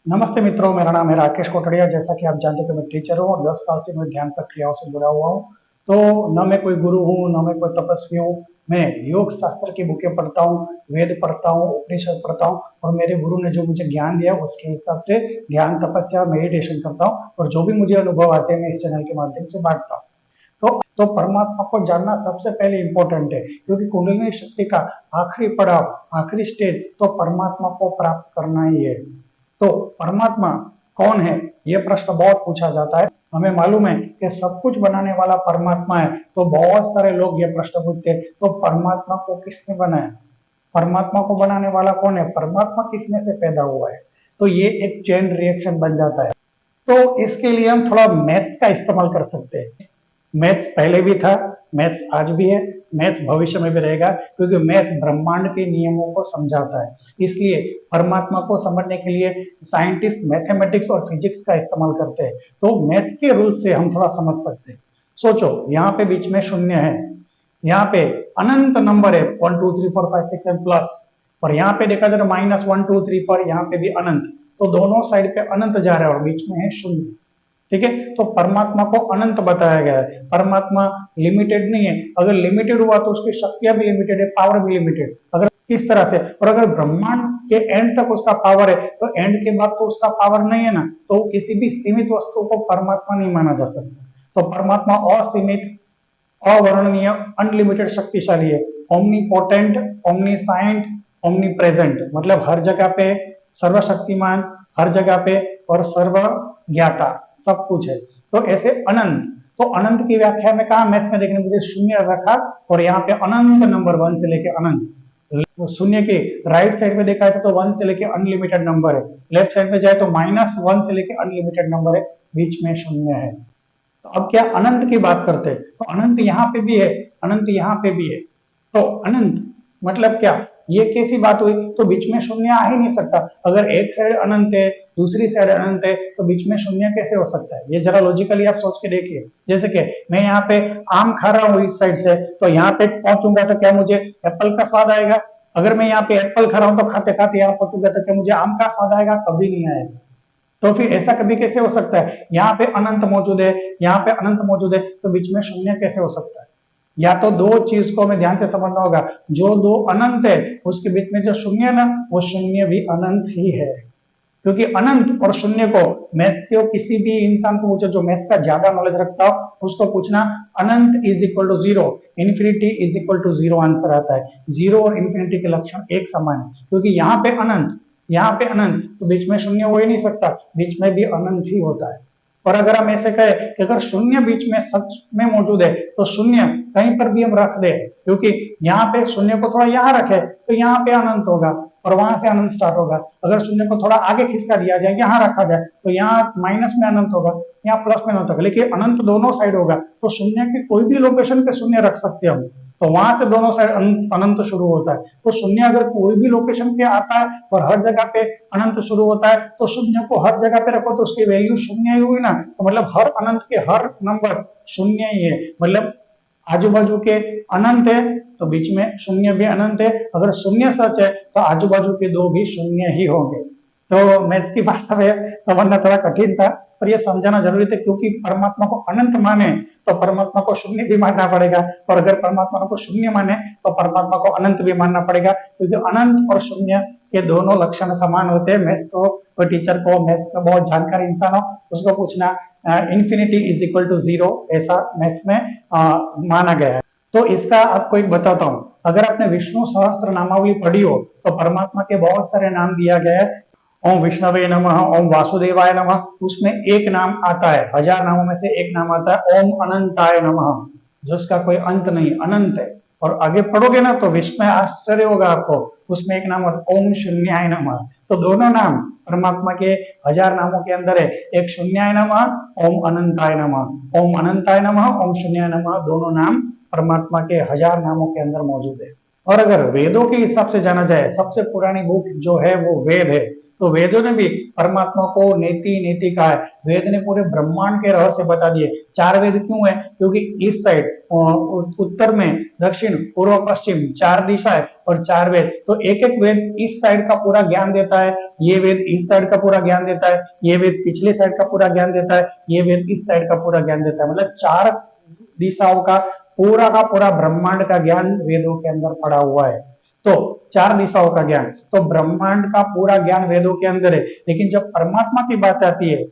नमस्ते मित्रों, मेरा नाम है राकेश कोटड़िया। जैसा कि आप जानते हैं कि मैं टीचर हूँ और 10 साल से मैं ध्यान प्रक्रियाओं से जुड़ा हुआ हूँ। तो न मैं कोई गुरु हूँ, न मैं कोई तपस्वी हूँ। मैं योग शास्त्र की बुकें पढ़ता हूँ, वेद पढ़ता हूँ, उपनिषद पढ़ता हूँ और मेरे गुरु ने जो मुझे ज्ञान दिया उसके हिसाब से ध्यान, तपस्या, मेडिटेशन करता हूँ और जो भी मुझे अनुभव आते हैं मैं इस चैनल के माध्यम से बांटता हूँ। तो परमात्मा को जानना सबसे पहले इम्पोर्टेंट है, क्योंकि कुंडलिनी शक्ति का आखिरी पड़ाव, आखिरी स्टेज तो परमात्मा को प्राप्त करना ही है। तो परमात्मा कौन है, ये प्रश्न बहुत पूछा जाता है। हमें मालूम है कि सब कुछ बनाने वाला परमात्मा है, तो बहुत सारे लोग ये प्रश्न पूछते हैं, तो परमात्मा को किसने बनाया? परमात्मा को बनाने वाला कौन है? परमात्मा किसमें से पैदा हुआ है? तो ये एक चेन रिएक्शन बन जाता है। तो इसके लिए हम थोड़ा मैथ का इस्तेमाल कर सकते हैं। मैथ्स पहले भी था, मैथ्स आज भी है, मैथ्स भविष्य में भी रहेगा, क्योंकि मैथ्स ब्रह्मांड के नियमों को समझाता है। इसलिए परमात्मा को समझने के लिए साइंटिस्ट मैथमेटिक्स और फिजिक्स का इस्तेमाल करते हैं। तो मैथ के रूल से हम थोड़ा समझ सकते हैं। सोचो, यहाँ पे बीच में शून्य है, यहाँ पे अनंत नंबर है 1 2 3 4 5 6 7 प्लस, और यहाँ पे देखा जाए तो -1 2 3 पर यहाँ पे भी अनंत। तो दोनों साइड पे अनंत जा रहा है और बीच में है शून्य। ठीक है, तो परमात्मा को अनंत बताया गया है। परमात्मा लिमिटेड नहीं है। अगर लिमिटेड हुआ तो उसकी शक्तियां भी लिमिटेड है, पावर भी लिमिटेड। अगर किस तरह से, और अगर ब्रह्मांड के एंड तक उसका पावर है तो एंड के बाद तो उसका पावर नहीं है ना, तो किसी भी सीमित वस्तु को परमात्मा नहीं माना जा सकता। तो परमात्मा असीमित, अवर्णनीय, अनलिमिटेड शक्तिशाली है। ओमनीपोटेंट, ओमनीसाइंट, ओमनी प्रेजेंट, मतलब हर जगह पे सर्वशक्तिमान, हर जगह पे और सर्व ज्ञाता, सब कुछ है। तो ऐसे अनंत, तो अनंत की व्याख्या में कहा, मैथ्स में देखने मुझे शून्य रखा और यहाँ पे अनंत नंबर 1 से लेके अनंत। शून्य के राइट साइड में देखा है तो 1 से लेके अनलिमिटेड नंबर है, लेफ्ट साइड में जाए तो -1 से लेके अनलिमिटेड नंबर है, बीच में शून्य है। तो अब क्या अनंत की बात करते हैं, तो अनंत यहाँ पे भी है, अनंत यहाँ पे भी है। तो अनंत मतलब क्या, ये कैसी बात हुई? तो बीच में शून्य आ ही नहीं सकता। अगर एक साइड अनंत है, दूसरी साइड अनंत है, तो बीच में शून्य कैसे हो सकता है? ये जरा लॉजिकली आप सोच के देखिए। जैसे कि मैं यहाँ पे आम खा रहा हूँ इस साइड से, तो यहाँ पे पहुंचूंगा तो क्या मुझे एप्पल का स्वाद आएगा? अगर मैं यहाँ पे एप्पल खा रहा हूँ तो खाते खाते यहाँ पहुंचूंगा तो क्या मुझे आम का स्वाद आएगा? कभी नहीं आएगा। तो फिर ऐसा कभी कैसे हो सकता है? यहाँ पे अनंत मौजूद है, यहाँ पे अनंत मौजूद है, तो बीच में शून्य कैसे हो सकता है? या तो दो चीज को हमें ध्यान से समझना होगा, जो दो अनंत है उसके बीच में जो शून्य है ना, वो शून्य भी अनंत ही है। क्योंकि अनंत और शून्य को मैथ्स के किसी भी इंसान को पूछो जो मैथ्स का ज्यादा नॉलेज रखता हो, उसको पूछना अनंत is equal to zero, infinity is equal to zero answer आता है। जीरो और इन्फिनिटी के लक्षण एक समान है, क्योंकि यहाँ पे अनंत, यहाँ पे अनंत, तो बीच में शून्य हो ही नहीं सकता, बीच में भी अनंत ही होता है। और अगर हम ऐसे कहें कि अगर शून्य बीच में सच में मौजूद है, तो शून्य कहीं पर भी हम रख दे, क्योंकि यहाँ पे शून्य को थोड़ा यहाँ रखे तो यहाँ पे अनंत होगा और वहां से अनंत स्टार्ट होगा। अगर शून्य को थोड़ा आगे खिसका दिया जाए, यहाँ रखा जाए, तो यहाँ माइनस में अनंत होगा, यहाँ प्लस में अनंत होगा, लेकिन अनंत दोनों साइड होगा। तो शून्य की कोई भी लोकेशन पे शून्य रख सकते हैं हम, तो वहां से दोनों साइड अनंत शुरू होता है। तो शून्य अगर कोई भी लोकेशन पे आता है और हर जगह पे अनंत शुरू होता है, तो शून्य को हर जगह पे रखो तो उसकी वैल्यू शून्य ही हुई ना। तो मतलब हर अनंत के हर नंबर शून्य ही है, मतलब आजू बाजू के अनंत है तो बीच में शून्य भी अनंत है। अगर शून्य सच है तो आजू बाजू के दो भी शून्य ही होंगे। तो मैथ्स की भाषा में समझना थोड़ा कठिन था, पर यह समझाना जरूरी था, क्योंकि परमात्मा को अनंत माने तो परमात्मा को शून्य भी मानना पड़ेगा, और अगर परमात्मा को शून्य माने तो परमात्मा को अनंत भी मानना पड़ेगा, क्योंकि अनंत और शून्य के दोनों लक्षण समान होते हैं। मैथ्स को कोई टीचर को, मैथ्स का बहुत जानकार इंसान हो, उसको पूछना infinity is equal to zero, ऐसा मैथ्स में माना गया है। तो इसका आपको एक बताता हूँ, अगर आपने विष्णु सहस्त्र नामावली पढ़ी हो तो परमात्मा के बहुत सारे नाम दिया गया है। ओम विष्णवे नमः, ओम वासुदेवाय नमः, उसमें एक नाम आता है, 1000 नामों में से एक नाम आता है ओम अनंताय नमः, जिसका कोई अंत नहीं, अनंत है। और आगे पढ़ोगे ना तो विश्व में आश्चर्य होगा आपको, उसमें एक नाम ओम शून्याय नमः। तो दोनों नाम परमात्मा के 1000 नामों के अंदर है, एक शून्याय नमः, ओम अनंताय नमः। ओम अनंताय नमः, ओम शून्याय नमः, दोनों नाम परमात्मा के 1000 नामों के अंदर मौजूद है। और अगर वेदों के हिसाब से जाना जाए, सबसे पुरानी बुक जो है वो वेद है। तो वेदों ने भी परमात्मा को नेति नेति कहा है। वेद ने पूरे ब्रह्मांड के रहस्य बता दिए। चार वेद क्यों है? क्योंकि इस साइड उत्तर में, दक्षिण, पूर्व, पश्चिम चार दिशा है और चार वेद, तो एक एक वेद इस साइड का पूरा ज्ञान देता है, ये वेद इस साइड का पूरा ज्ञान देता है, ये वेद पिछले साइड का पूरा ज्ञान देता है, ये वेद इस साइड का पूरा ज्ञान देता है। मतलब चार दिशाओं का पूरा ब्रह्मांड का ज्ञान वेदों के अंदर पड़ा हुआ है। तो चार दिशाओं का ज्ञान, तो ब्रह्मांड का पूरा ज्ञान वेदों के अंदर है। लेकिन जब परमात्मा की बात आती है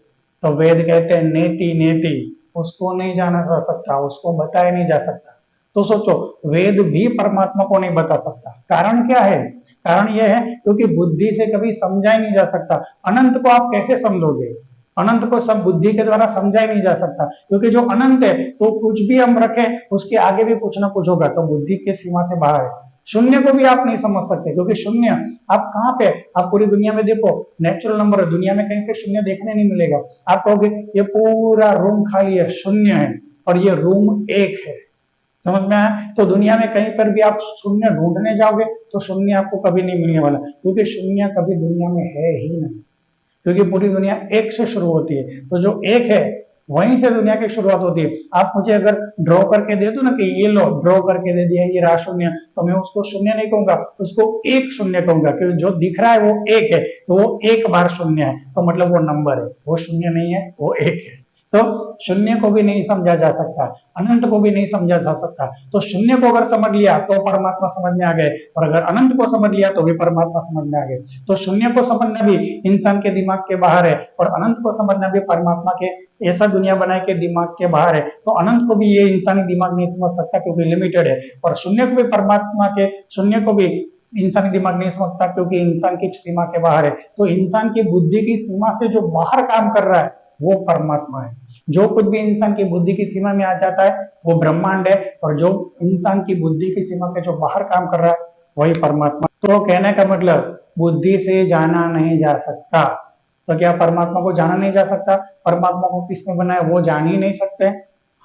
तो वेद कहते हैं नेति नेति, उसको नहीं जाना जा सकता, उसको बताया नहीं जा सकता। तो सोचो, वेद भी परमात्मा को नहीं बता सकता। कारण क्या है? कारण यह है क्योंकि बुद्धि से कभी समझा ही नहीं जा सकता। अनंत को आप कैसे समझोगे? अनंत को सब बुद्धि के द्वारा समझा ही नहीं जा सकता, क्योंकि जो अनंत है तो कुछ भी हम रखें उसके आगे भी कुछ ना कुछ होगा, तो बुद्धि के सीमा से बाहर है। शून्य को भी आप नहीं समझ सकते, क्योंकि शून्य आप कहाँ पे, आप पूरी दुनिया में देखो, नेचुरल नंबर है, दुनिया में कहीं पे शून्य देखने नहीं मिलेगा। आप कहोगे ये पूरा रूम खाली है, शून्य है, और ये रूम एक है। समझ में आया? तो दुनिया में कहीं पर भी आप शून्य ढूंढने जाओगे तो शून्य आपको कभी नहीं मिलने वाला, क्योंकि शून्य कभी दुनिया में है ही नहीं, क्योंकि पूरी दुनिया एक से शुरू होती है। तो जो एक है वहीं से दुनिया की शुरुआत होती है। आप मुझे अगर ड्रॉ करके दे दो ना कि ये लो ड्रॉ करके दे दिया ये रहा शून्य, तो मैं उसको शून्य नहीं कहूंगा, उसको एक शून्य कहूंगा, क्योंकि जो दिख रहा है वो एक है, तो वो एक बार शून्य है, तो मतलब वो नंबर है, वो शून्य नहीं है, वो एक है। तो शून्य को भी नहीं समझा जा सकता, अनंत को भी नहीं समझा जा सकता। तो शून्य को अगर समझ लिया तो परमात्मा समझ में आ गए, और अगर अनंत को समझ लिया तो भी परमात्मा समझ में आ गए। तो शून्य को समझना भी इंसान के दिमाग के बाहर है, और अनंत को समझना भी परमात्मा के ऐसा दुनिया बनाए के दिमाग के बाहर है। तो अनंत को भी ये इंसानी दिमाग नहीं समझ सकता, क्योंकि लिमिटेड है, और शून्य को भी परमात्मा के, शून्य को भी इंसानी दिमाग नहीं समझता, क्योंकि इंसान की सीमा के बाहर है। तो इंसान की बुद्धि की सीमा से जो बाहर काम कर रहा है वो परमात्मा है। जो कुछ भी इंसान की बुद्धि की सीमा में आ जाता है वो ब्रह्मांड है, और जो इंसान की बुद्धि की सीमा के जो बाहर काम कर रहा है वही परमात्मा। तो कहने का मतलब, बुद्धि से जाना नहीं जा सकता। तो क्या परमात्मा को जाना नहीं जा सकता? परमात्मा को किसने बनाया वो जान ही नहीं सकते।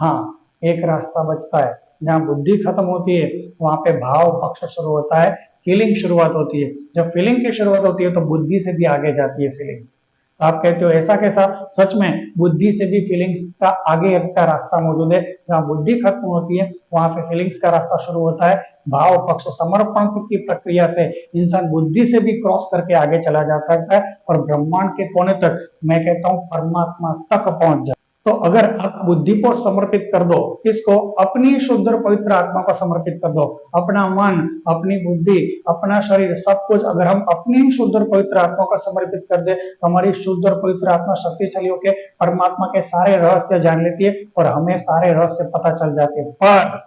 हाँ, एक रास्ता बचता है, जहाँ बुद्धि खत्म होती है वहां पे भाव पक्ष शुरू होता है, फीलिंग शुरुआत होती है। जब फीलिंग की शुरुआत होती है तो बुद्धि से भी आगे जाती है फीलिंग्स। आप कहते हो ऐसा कैसा? सच में बुद्धि से भी फीलिंग्स का आगे का रास्ता मौजूद है। जहाँ बुद्धि खत्म होती है वहां पे फीलिंग्स का रास्ता शुरू होता है। भाव पक्ष समर्पण की प्रक्रिया से इंसान बुद्धि से भी क्रॉस करके आगे चला जाता है, और ब्रह्मांड के कोने तक, मैं कहता हूँ परमात्मा तक पहुंच जाए। तो अगर आप बुद्धि को समर्पित कर दो, किसको? अपनी शुद्ध और पवित्र आत्मा को समर्पित कर दो। अपना मन, अपनी बुद्धि, अपना शरीर, सब कुछ अगर हम अपनी शुद्ध और पवित्र आत्मा को समर्पित कर दे तो हमारी शुद्ध और पवित्र आत्मा शक्तिशाली होकर परमात्मा के सारे रहस्य जान लेती है, और हमें सारे रहस्य पता चल जाते हैं। पर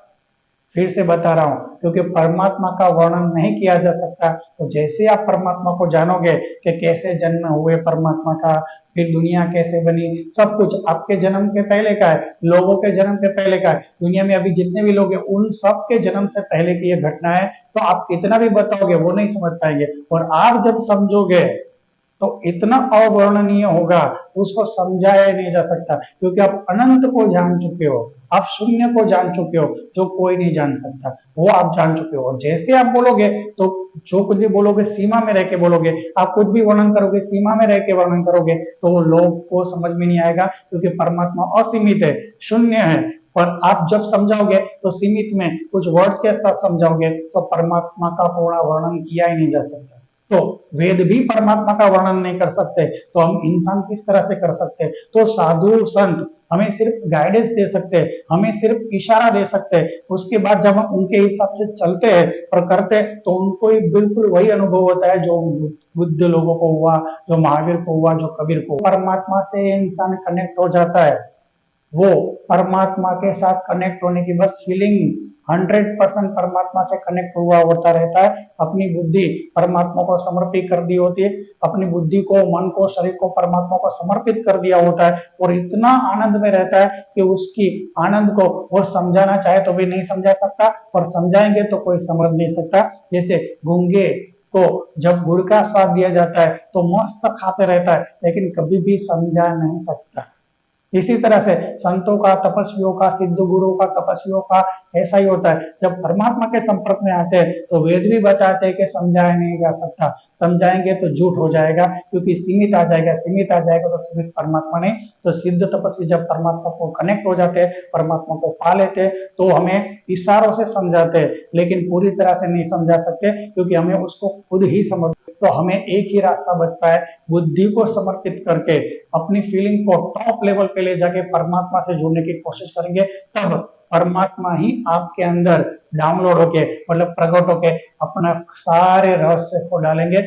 फिर से बता रहा हूं, क्योंकि परमात्मा का वर्णन नहीं किया जा सकता। तो जैसे आप परमात्मा को जानोगे कि कैसे जन्म हुए परमात्मा का, फिर दुनिया कैसे बनी, सब कुछ आपके जन्म के पहले का है, लोगों के जन्म के पहले का है। दुनिया में अभी जितने भी लोग हैं उन सब के जन्म से पहले की ये घटना है। तो आप कितना भी बताओगे वो नहीं समझ पाएंगे, और आप जब समझोगे तो इतना अवर्णनीय होगा, उसको समझाया नहीं जा सकता, क्योंकि आप अनंत को जान चुके हो, आप शून्य को जान चुके हो, जो कोई नहीं जान सकता, वो आप जान चुके हो। और जैसे आप बोलोगे तो जो कुछ भी बोलोगे सीमा में रह के बोलोगे, आप कुछ भी वर्णन करोगे सीमा में रह के वर्णन करोगे, तो वो लोग को समझ में नहीं आएगा, क्योंकि परमात्मा असीमित है, शून्य है। पर आप जब समझाओगे तो सीमित में कुछ वर्ड्स के साथ समझाओगे, तो परमात्मा का पूरा वर्णन किया ही नहीं जा सकता। तो वेद भी परमात्मा का वर्णन नहीं कर सकते, तो हम इंसान किस तरह से कर सकते? तो साधु संत हमें सिर्फ गाइडेंस दे सकते हैं, हमें सिर्फ इशारा दे सकते हैं। उसके बाद जब हम उनके हिसाब से चलते हैं और करते हैं तो उनको बिल्कुल वही अनुभव होता है जो बुद्ध लोगों को हुआ, जो महावीर को हुआ, जो कबीर को। परमात्मा से इंसान कनेक्ट हो जाता है, वो परमात्मा के साथ कनेक्ट होने की बस फीलिंग 100% परमात्मा से कनेक्ट हुआ होता रहता है। अपनी बुद्धि परमात्मा को समर्पित कर दी होती है, अपनी बुद्धि को, मन को, शरीर को परमात्मा को समर्पित कर दिया होता है, और इतना आनंद में रहता है कि उसकी आनंद को वो समझाना चाहे तो भी नहीं समझा सकता, और समझाएंगे तो कोई समझ नहीं सकता। जैसे गूंगे को जब गुड़ का स्वाद दिया जाता है तो मस्त खाते रहता है, लेकिन कभी भी समझा नहीं सकता। इसी तरह से संतों का, तपस्वियों का, सिद्ध गुरुओं का, तपस्वियों का ऐसा ही होता है। जब परमात्मा के संपर्क में आते हैं तो वेद भी बताते हैं कि समझाया नहीं जा सकता, समझाएंगे तो झूठ हो जाएगा, क्योंकि सीमित आ जाएगा, सीमित आ जाएगा तो सीमित परमात्मा नहीं। तो सिद्ध तपस्वी जब परमात्मा को कनेक्ट हो जाते हैं, परमात्मा को पा लेते हैं, तो हमें इशारों से समझाते हैं, लेकिन पूरी तरह से नहीं समझा सकते, क्योंकि हमें उसको खुद ही समझ। तो हमें एक ही रास्ता बचता है, बुद्धि को समर्पित करके अपनी फीलिंग को टॉप लेवल पे ले जाके परमात्मा से जुड़ने की कोशिश करेंगे, तब परमात्मा ही आपके अंदर डाउनलोड होके, मतलब प्रकट होके अपना सारे रहस्य को डालेंगे।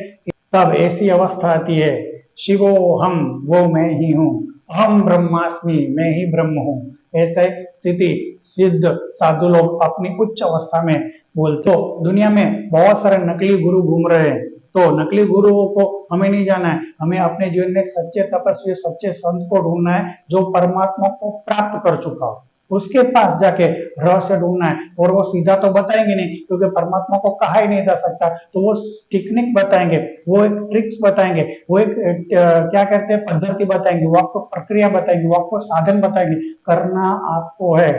तब ऐसी अवस्था आती है, शिवो हम, वो मैं ही हूँ, अहम ब्रह्मास्मि, मैं ही ब्रह्म हूँ। ऐसे स्थिति सिद्ध साधु लोग अपनी उच्च अवस्था में बोलते। तो दुनिया में बहुत सारे नकली गुरु घूम रहे हैं, तो नकली गुरुओं को हमें नहीं जाना है, हमें अपने जीवन में एक सच्चे तपस्वी, सच्चे संत को ढूंढना है, जो परमात्मा को प्राप्त कर चुका हो, उसके पास जाके रहस्य ढूंढना है। और वो सीधा तो बताएंगे नहीं, क्योंकि परमात्मा को कहा ही नहीं जा सकता, तो वो टेक्निक बताएंगे, वो एक ट्रिक्स बताएंगे, वो एक क्या कहते हैं पद्धति बताएंगे, वो आपको प्रक्रिया बताएंगे, वो आपको साधन बताएंगे। करना आपको है।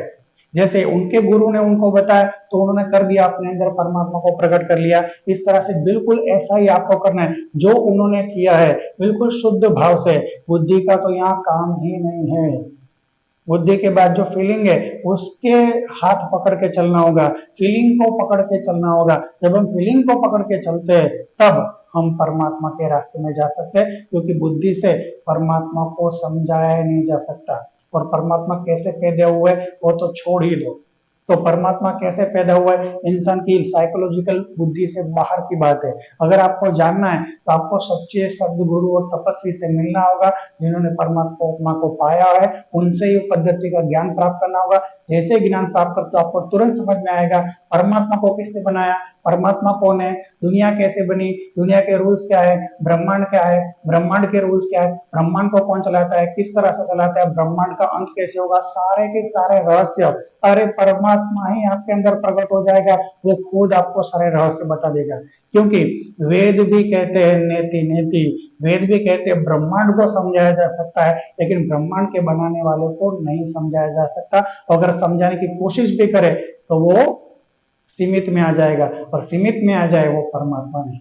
जैसे उनके गुरु ने उनको बताया तो उन्होंने कर दिया, अपने अंदर परमात्मा को प्रकट कर लिया। इस तरह से बिल्कुल ऐसा ही आपको करना है जो उन्होंने किया है, बिल्कुल शुद्ध भाव से। बुद्धि का तो यहाँ काम ही नहीं है। बुद्धि के बाद जो फीलिंग है उसके हाथ पकड़ के चलना होगा, फीलिंग को पकड़ के चलना होगा। जब हम फीलिंग को पकड़ के चलते हैं तब हम परमात्मा के रास्ते में जा सकते हैं, क्योंकि बुद्धि से परमात्मा को समझाया नहीं जा सकता। और परमात्मा कैसे पैदा हुए वो तो छोड़ ही दो, तो परमात्मा कैसे पैदा हुआ है इंसान की साइकोलॉजिकल बुद्धि से बाहर की बात है। अगर आपको जानना है तो आपको सच्चे सदगुरु और तपस्वी से मिलना होगा, जिन्होंने परमात्मा को पाया है, उनसे ही पद्धति का ज्ञान प्राप्त करना होगा। जैसे ज्ञान प्राप्त करते तो आपको तुरंत समझ में आएगा परमात्मा को किसने बनाया, परमात्मा कौन है, दुनिया कैसे बनी, दुनिया के रूल्स क्या है, ब्रह्मांड क्या है, ब्रह्मांड के रूल्स क्या है, ब्रह्मांड को कौन चलाता है, किस तरह से चलाता है, ब्रह्मांड का अंत कैसे होगा, सारे के सारे रहस्य अरे परमात्मा ही आपके अंदर प्रकट हो जाएगा। वो खुद आपको सारे रहस्य बता देगा, क्योंकि वेद भी कहते हैं नेति नेति, वेद भी कहते हैं ब्रह्मांड को समझाया जा सकता है, लेकिन ब्रह्मांड के बनाने वाले को नहीं समझाया जा सकता। अगर समझाने की कोशिश भी करे तो वो सीमित में आ जाएगा, और सीमित में आ जाए वो परमात्मा नहीं।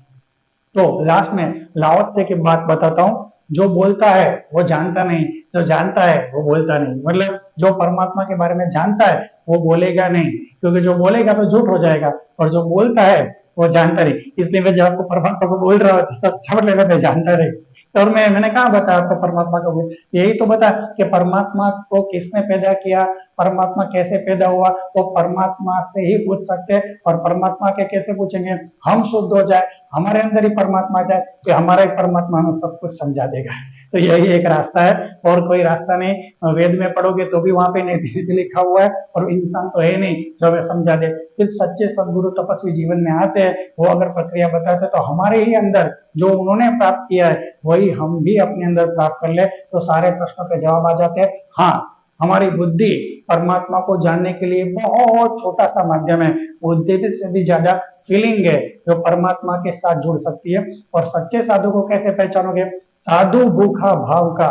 तो लास्ट में लाओ त्से की बात बताता हूँ, जो बोलता है वो जानता नहीं, जो जानता है वो बोलता नहीं। मतलब जो परमात्मा के बारे में जानता है वो बोलेगा नहीं, क्योंकि जो बोलेगा तो झूठ हो जाएगा, और जो बोलता है वो जानता नहीं। इसलिए मैं जब आपको परमात्मा को बोल रहा हूँ तो समझ लेना मैं जानता नहीं। तो और मैंने कहा बताया आपको परमात्मा का बोल, यही तो बता कि परमात्मा को किसने पैदा किया, परमात्मा कैसे पैदा हुआ, वो परमात्मा से ही पूछ सकते हैं। और परमात्मा के कैसे पूछेंगे, हम शुद्ध हो जाए, हमारे अंदर ही परमात्मा जाए, तो हमारा ही परमात्मा हमें सब कुछ समझा देगा। तो यही एक रास्ता है, और कोई रास्ता नहीं। वेद में पढ़ोगे तो भी वहां पे नहीं लिखा हुआ है, और इंसान तो है नहीं जो हमें समझा दे। सिर्फ सच्चे सदगुरु तपस्वी जीवन में आते हैं, वो अगर प्रक्रिया बताते हैं तो हमारे ही अंदर जो उन्होंने प्राप्त किया है वही हम भी अपने अंदर प्राप्त कर ले, तो सारे प्रश्नों के जवाब आ जाते हैं। हाँ, हमारी बुद्धि परमात्मा को जानने के लिए बहुत छोटा सा माध्यम है, बुद्धि से भी ज्यादा फीलिंग है जो परमात्मा के साथ जुड़ सकती है। और सच्चे साधु को कैसे पहचानोगे, साधु भूखा भाव का,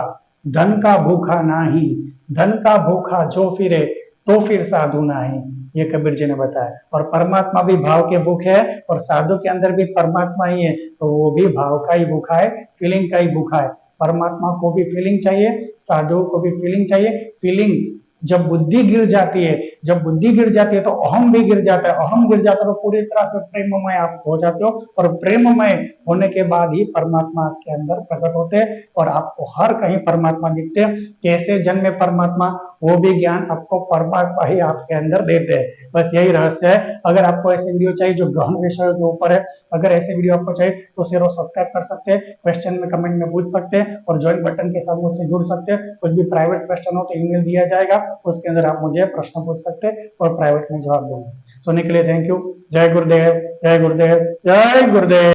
धन का भूखा नाही, धन का भूखा जो फिरे तो फिर साधु नाही, ये कबीर जी ने बताया। और परमात्मा भी भाव के भूखे है, और साधु के अंदर भी परमात्मा ही है, तो वो भी भाव का ही भूखा है, फीलिंग का ही भूखा है। परमात्मा को भी फीलिंग चाहिए, साधु को भी फीलिंग चाहिए। फीलिंग जब बुद्धि गिर जाती है, जब बुद्धि गिर जाती है तो अहम भी गिर जाता है, अहम गिर जाता है तो पूरी तरह से प्रेममय आप हो जाते हो, और प्रेममय होने के बाद ही परमात्मा आपके अंदर प्रकट होते हैं, और आपको हर कहीं परमात्मा दिखते हैं। कैसे जन्मे परमात्मा, वो भी ज्ञान आपको परमात्मा ही आपके अंदर देते हैं। बस यही रहस्य है। अगर आपको ऐसे वीडियो चाहिए जो गहन विषयों के ऊपर है, अगर ऐसे वीडियो आपको चाहिए तो सिर्फ सब्सक्राइब कर सकते हैं, क्वेश्चन में कमेंट में पूछ सकते हैं, और ज्वाइन बटन के साथ मुझसे जुड़ सकते हैं। कुछ भी प्राइवेट क्वेश्चन हो तो ईमेल दिया जाएगा, उसके अंदर आप मुझे प्रश्न पूछ सकते हैं और प्राइवेट में जवाब दूंगा। सुनने के लिए थैंक यू। जय गुरुदेव, जय गुरुदेव, जय गुरुदेव।